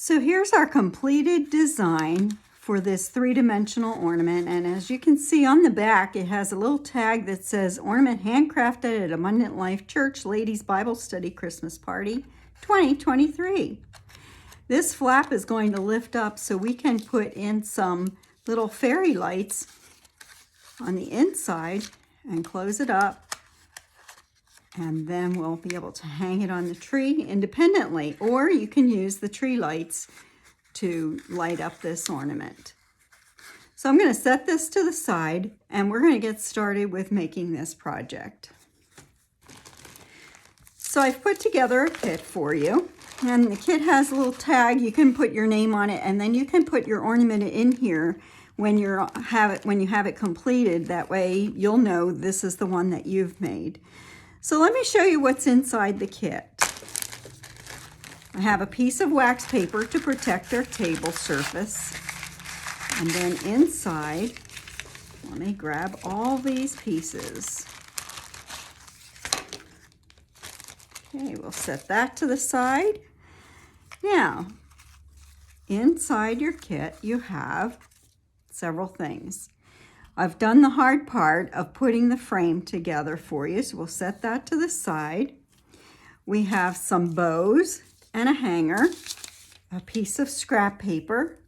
So here's our completed design for this three-dimensional ornament, and as you can see on the back, it has a little tag that says ornament handcrafted at Abundant Life Church Ladies Bible Study Christmas Party 2023. This flap is going to lift up so we can put in some little fairy lights on the inside and close it up, and then we'll be able to hang it on the tree independently, or you can use the tree lights to light up this ornament. So I'm going to set this to the side and we're going to get started with making this project. So I've put together a kit for you, and the kit has a little tag. You can put your name on it, and then you can put your ornament in here when you have it completed. That way you'll know this is the one that you've made. So let me show you what's inside the kit. I have a piece of wax paper to protect our table surface. And then inside, let me grab all these pieces. Okay, we'll set that to the side. Now, inside your kit, you have several things. I've done the hard part of putting the frame together for you, so we'll set that to the side. We have some bows and a hanger, a piece of scrap paper,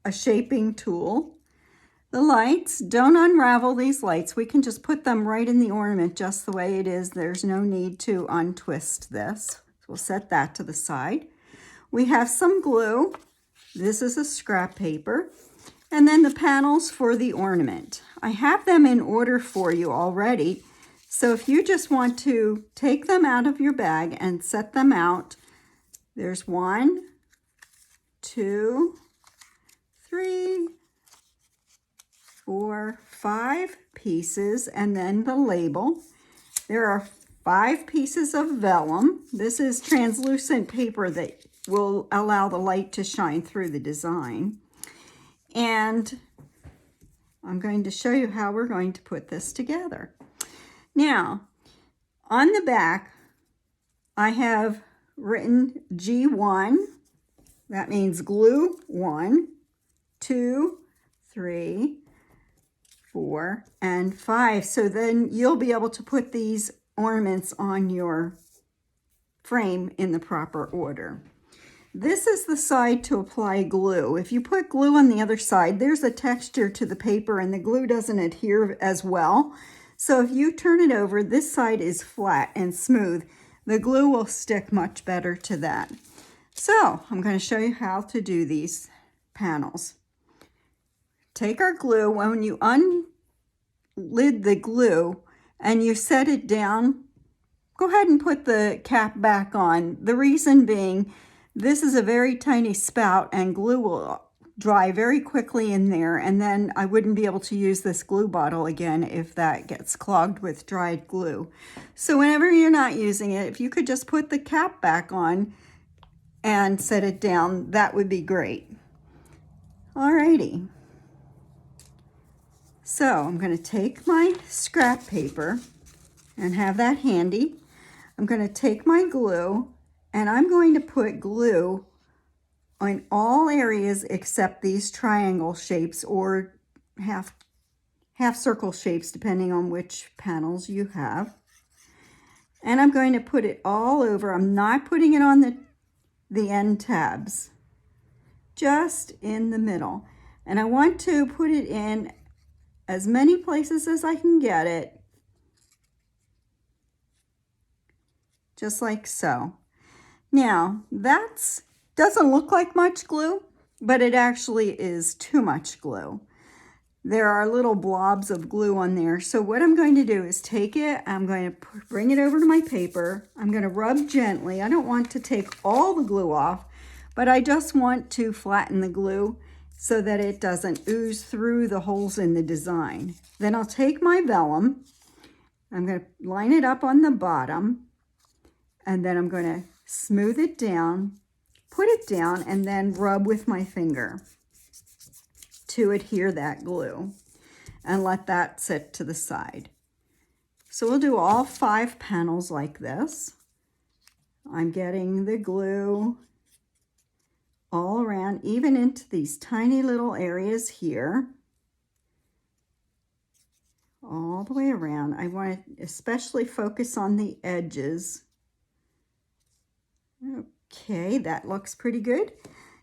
a shaping tool. The lights, don't unravel these lights. We can just put them right in the ornament just the way it is. There's no need to untwist this. So we'll set that to the side. We have some glue. This is a scrap paper. And then the panels for the ornament. I have them in order for you already. So if you just want to take them out of your bag and set them out, there's 1, 2, 3, 4, 5 pieces, and then the label. There are 5 pieces of vellum. This is translucent paper that will allow the light to shine through the design. And I'm going to show you how we're going to put this together. Now, on the back, I have written G1. That means glue 1, 2, 3, 4, and 5. So then you'll be able to put these ornaments on your frame in the proper order. This is the side to apply glue. If you put glue on the other side, there's a texture to the paper and the glue doesn't adhere as well. So if you turn it over, this side is flat and smooth. The glue will stick much better to that. So I'm going to show you how to do these panels. Take our glue. When you unlid the glue and you set it down, go ahead and put the cap back on. The reason being, this is a very tiny spout and glue will dry very quickly in there, and then I wouldn't be able to use this glue bottle again if that gets clogged with dried glue. So whenever you're not using it, if you could just put the cap back on and set it down, that would be great. Alrighty. So I'm going to take my scrap paper and have that handy. I'm going to take my glue, and I'm going to put glue on all areas except these triangle shapes or half circle shapes, depending on which panels you have. And I'm going to put it all over. I'm not putting it on the end tabs, just in the middle. And I want to put it in as many places as I can get it, just like so. Now, that doesn't look like much glue, but it actually is too much glue. There are little blobs of glue on there. So what I'm going to do is take it, I'm going to bring it over to my paper. I'm going to rub gently. I don't want to take all the glue off, but I just want to flatten the glue so that it doesn't ooze through the holes in the design. Then I'll take my vellum. I'm going to line it up on the bottom, and then I'm going to smooth it down, put it down, and then rub with my finger to adhere that glue and let that sit to the side. So we'll do all 5 panels like this. I'm getting the glue all around, even into these tiny little areas here. All the way around. I want to especially focus on the edges. Okay, that looks pretty good.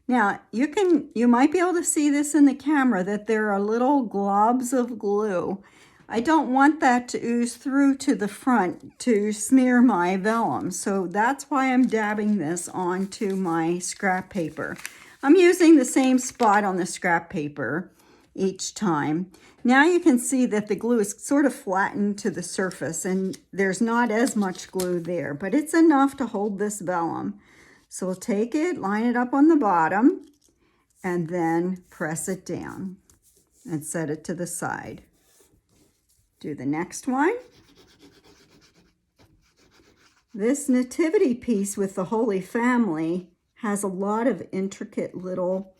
Now, you might be able to see this in the camera that there are little globs of glue. I don't want that to ooze through to the front to smear my vellum, so that's why I'm dabbing this onto my scrap paper. I'm using the same spot on the scrap paper each time. Now you can see that the glue is sort of flattened to the surface and there's not as much glue there, but it's enough to hold this vellum. So we'll take it, line it up on the bottom, and then press it down and set it to the side. Do the next one. This nativity piece with the Holy Family has a lot of intricate little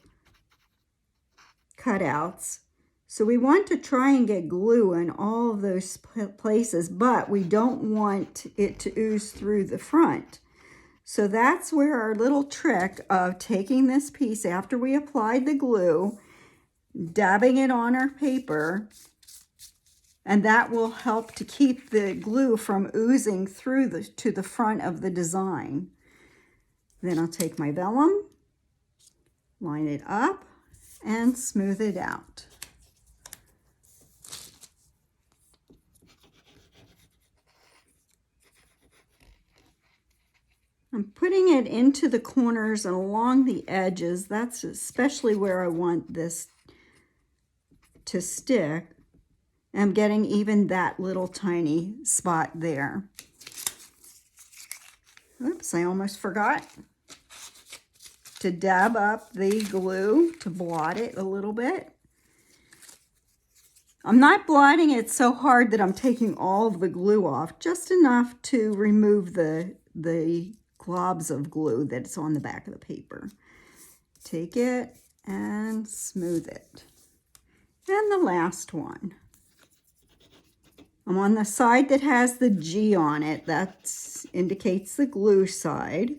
cutouts. So we want to try and get glue in all of those places, but we don't want it to ooze through the front. So that's where our little trick of taking this piece after we applied the glue, dabbing it on our paper, and that will help to keep the glue from oozing through to the front of the design. Then I'll take my vellum, line it up, and smooth it out. I'm putting it into the corners and along the edges. That's especially where I want this to stick. I'm getting even that little tiny spot there. Oops, I almost forgot to dab up the glue to blot it a little bit. I'm not blotting it so hard that I'm taking all of the glue off, just enough to remove the globs of glue that's on the back of the paper. Take it and smooth it. And the last one. I'm on the side that has the G on it. That indicates the glue side.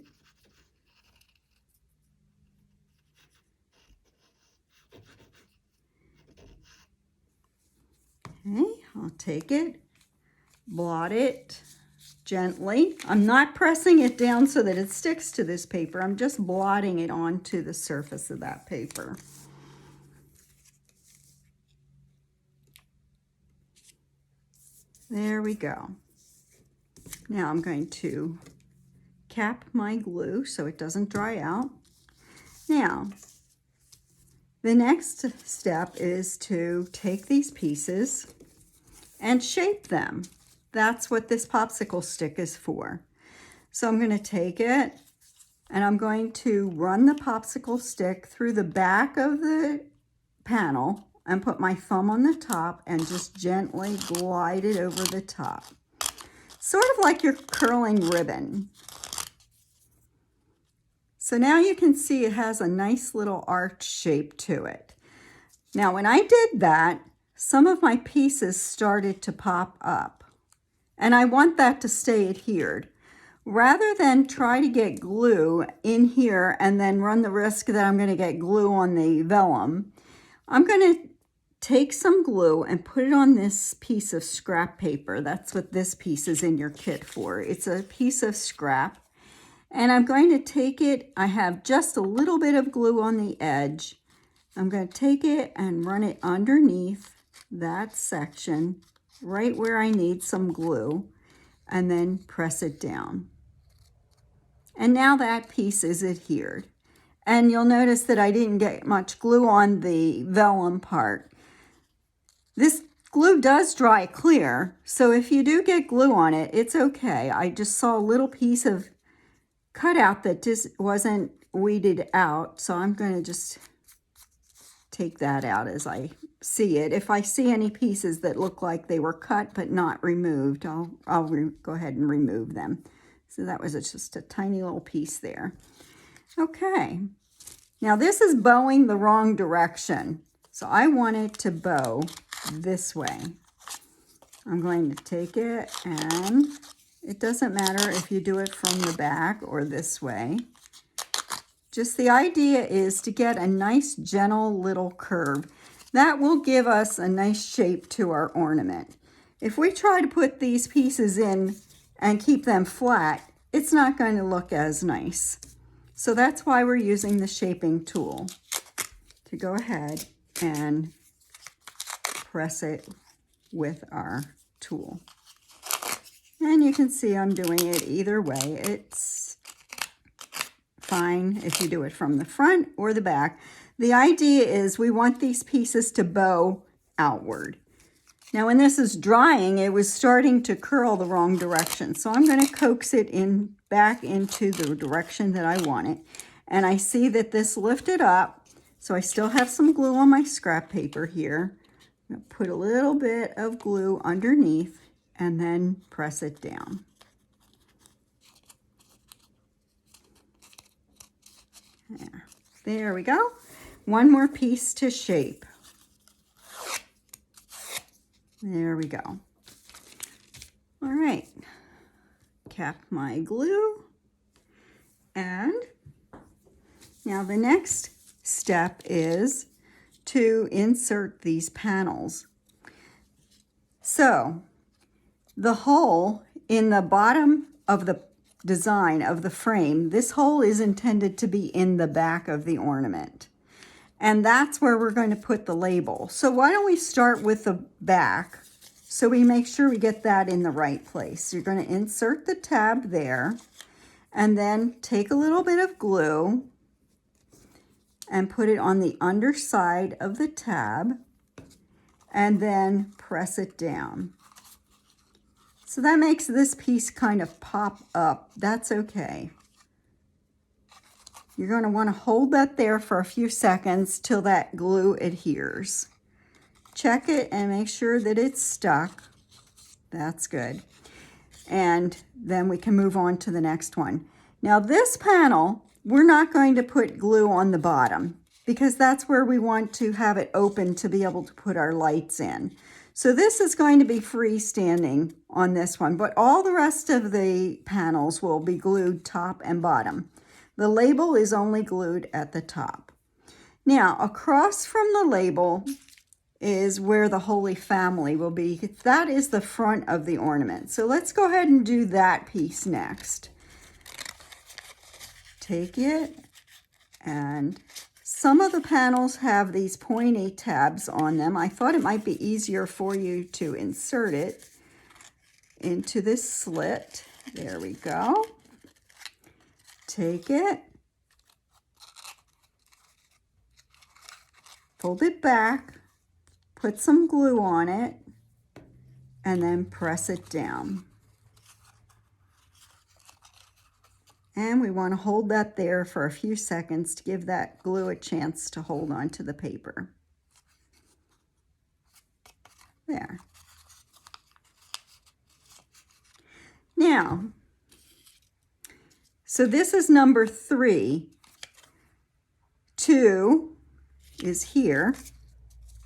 Okay, I'll take it, blot it gently. I'm not pressing it down so that it sticks to this paper. I'm just blotting it onto the surface of that paper. There we go. Now I'm going to cap my glue so it doesn't dry out. Now, the next step is to take these pieces and shape them. That's what this popsicle stick is for. So I'm going to take it and I'm going to run the popsicle stick through the back of the panel and put my thumb on the top and just gently glide it over the top. Sort of like you're curling ribbon. So now you can see it has a nice little arch shape to it. Now when I did that, some of my pieces started to pop up. And I want that to stay adhered. Rather than try to get glue in here and then run the risk that I'm going to get glue on the vellum, I'm going to take some glue and put it on this piece of scrap paper. That's what this piece is in your kit for. It's a piece of scrap. And I'm going to take it, I have just a little bit of glue on the edge. I'm going to take it and run it underneath that section, right where I need some glue, and then press it down. And now that piece is adhered. And you'll notice that I didn't get much glue on the vellum part. This glue does dry clear, so if you do get glue on it, it's okay. I just saw a little piece of cutout that just wasn't weeded out, so I'm going to just take that out as I see it. If I see any pieces that look like they were cut but not removed, I'll go ahead and remove them. So that was just a tiny little piece there. Okay, now this is bowing the wrong direction, so I want it to bow this way. I'm going to take it, and it doesn't matter if you do it from the back or this way. Just the idea is to get a nice gentle little curve. That will give us a nice shape to our ornament. If we try to put these pieces in and keep them flat, it's not going to look as nice. So that's why we're using the shaping tool to go ahead and press it with our tool. And you can see I'm doing it either way. It's fine if you do it from the front or the back. The idea is we want these pieces to bow outward. Now when this is drying, it was starting to curl the wrong direction. So I'm going to coax it in back into the direction that I want it. And I see that this lifted up. So I still have some glue on my scrap paper here. I'm going to put a little bit of glue underneath and then press it down. There we go. One more piece to shape. There we go. All right. Cap my glue. And now the next step is to insert these panels. So the hole in the bottom of the design of the frame, this hole is intended to be in the back of the ornament. And that's where we're going to put the label. So why don't we start with the back so we make sure we get that in the right place. You're going to insert the tab there and then take a little bit of glue and put it on the underside of the tab and then press it down. So that makes this piece kind of pop up. That's okay. You're going to want to hold that there for a few seconds till that glue adheres. Check it and make sure that it's stuck. That's good. And then we can move on to the next one. Now this panel, we're not going to put glue on the bottom because that's where we want to have it open to be able to put our lights in. So this is going to be freestanding on this one, but all the rest of the panels will be glued top and bottom. The label is only glued at the top. Now, across from the label is where the Holy Family will be. That is the front of the ornament. So let's go ahead and do that piece next. Take it, and some of the panels have these pointy tabs on them. I thought it might be easier for you to insert it into this slit. There we go. Take it, fold it back, put some glue on it, and then press it down. And we want to hold that there for a few seconds to give that glue a chance to hold onto the paper. There. Now, so this is number 3. 2 is here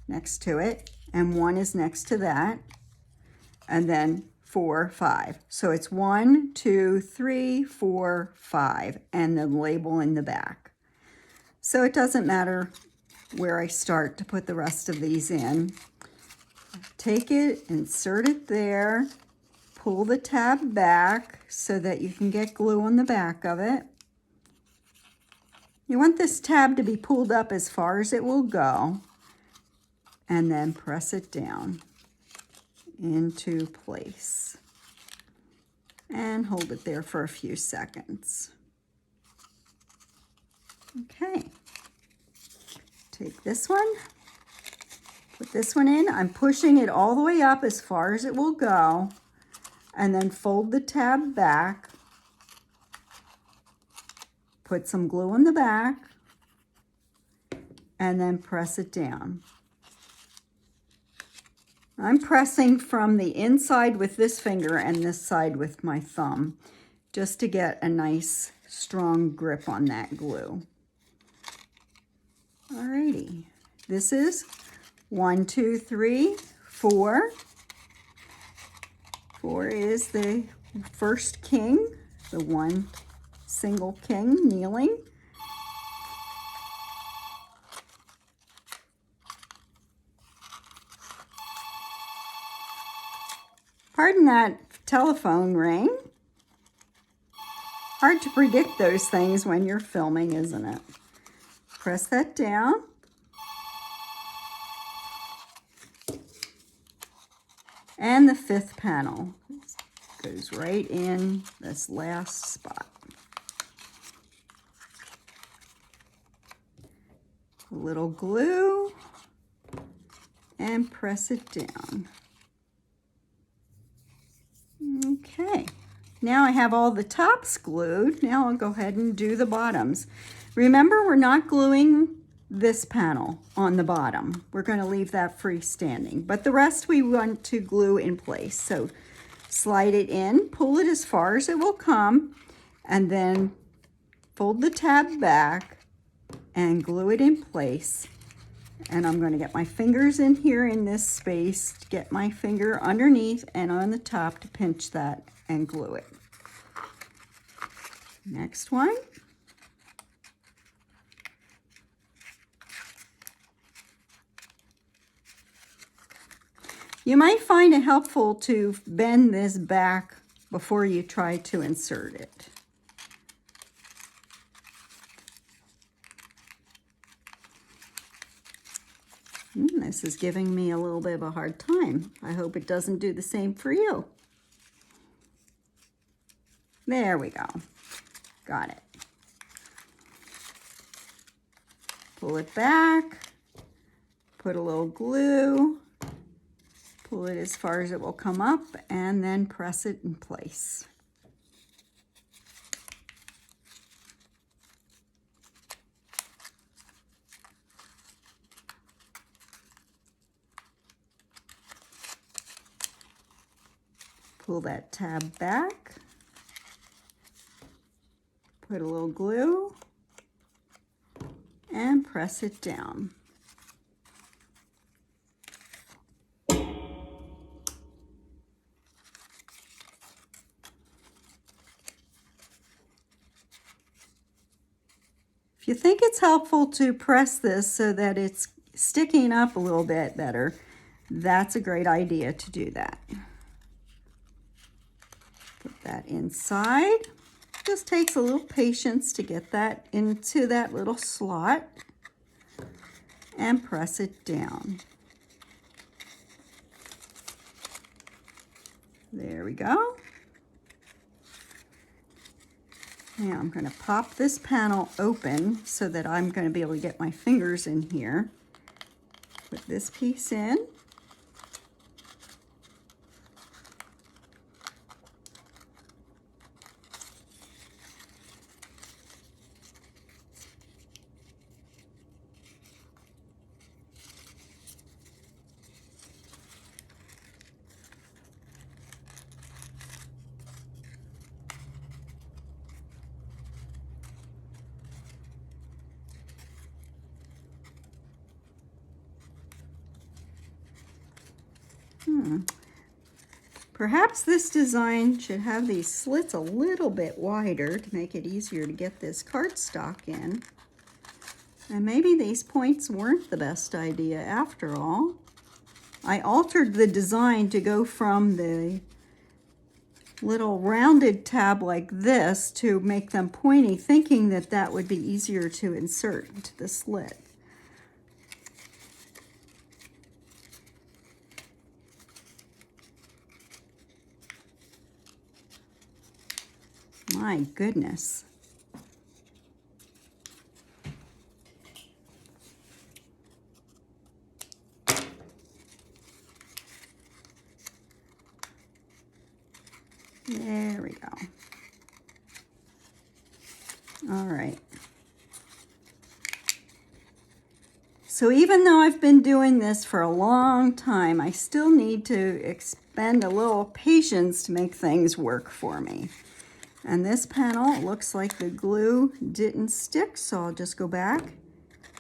next to it, and 1 is next to that, and then 4, 5. So it's 1, 2, 3, 4, 5, and the label in the back. So it doesn't matter where I start to put the rest of these in. Take it, insert it there, pull the tab back so that you can get glue on the back of it. You want this tab to be pulled up as far as it will go, and then press it down into place and hold it there for a few seconds. Okay, take this one, put this one in. I'm pushing it all the way up as far as it will go, and then fold the tab back, put some glue in the back, and then press it down. I'm pressing from the inside with this finger and this side with my thumb just to get a nice strong grip on that glue. Alrighty, this is 1, 2, 3, 4. 4 is the first king, the one single king kneeling. Pardon that telephone ring. Hard to predict those things when you're filming, isn't it? Press that down. And the 5th panel goes right in this last spot. A little glue and press it down. Okay, now I have all the tops glued. Now I'll go ahead and do the bottoms. Remember, we're not gluing this panel on the bottom. We're going to leave that freestanding, but the rest we want to glue in place. So slide it in, pull it as far as it will come, and then fold the tab back and glue it in place. And I'm going to get my fingers in here in this space, to get my finger underneath and on the top to pinch that and glue it. Next one. You might find it helpful to bend this back before you try to insert it. This is giving me a little bit of a hard time. I hope it doesn't do the same for you. There we go. Got it. Pull it back, put a little glue, pull it as far as it will come up, and then press it in place. Pull that tab back, put a little glue, and press it down. If you think it's helpful to press this so that it's sticking up a little bit better, that's a great idea to do that. Put that inside. Just takes a little patience to get that into that little slot and press it down. There we go. Now I'm going to pop this panel open so that I'm going to be able to get my fingers in here. Put this piece in. Perhaps this design should have these slits a little bit wider to make it easier to get this cardstock in. And maybe these points weren't the best idea after all. I altered the design to go from the little rounded tab like this to make them pointy, thinking that that would be easier to insert into the slit. My goodness. There we go. All right. So even though I've been doing this for a long time, I still need to expend a little patience to make things work for me. And this panel looks like the glue didn't stick, so I'll just go back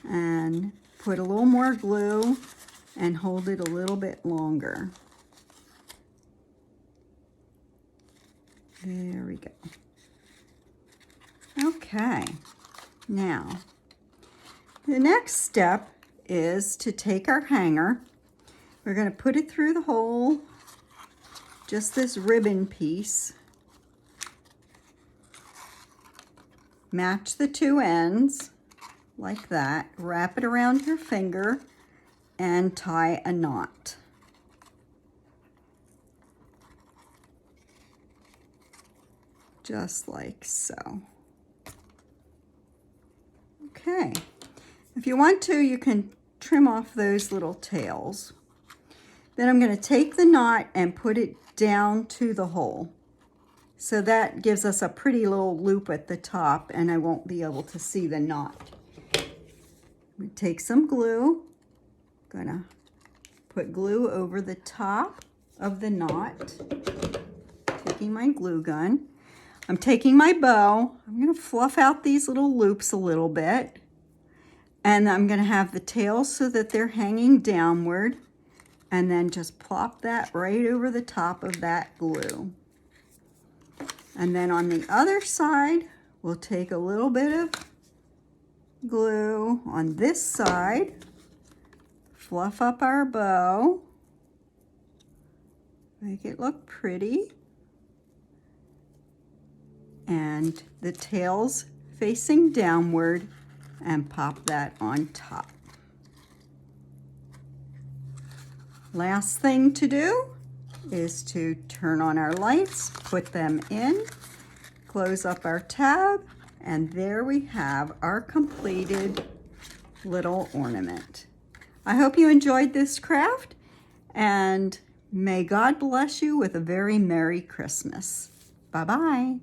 and put a little more glue and hold it a little bit longer. There we go. Okay, now the next step is to take our hanger. We're going to put it through the hole just this ribbon piece. Match the two ends like that. Wrap it around your finger and tie a knot. Just like so. Okay. If you want to, you can trim off those little tails. Then I'm going to take the knot and put it down to the hole. So that gives us a pretty little loop at the top, and I won't be able to see the knot. We take some glue. Gonna put glue over the top of the knot. Taking my glue gun. I'm taking my bow. I'm gonna fluff out these little loops a little bit. And I'm gonna have the tails so that they're hanging downward. And then just plop that right over the top of that glue. And then on the other side, we'll take a little bit of glue on this side, fluff up our bow, make it look pretty, and the tails facing downward, and pop that on top. Last thing to do is to turn on our lights, put them in, close up our tab, and there we have our completed little ornament. I hope you enjoyed this craft, and may God bless you with a very Merry Christmas. Bye-bye.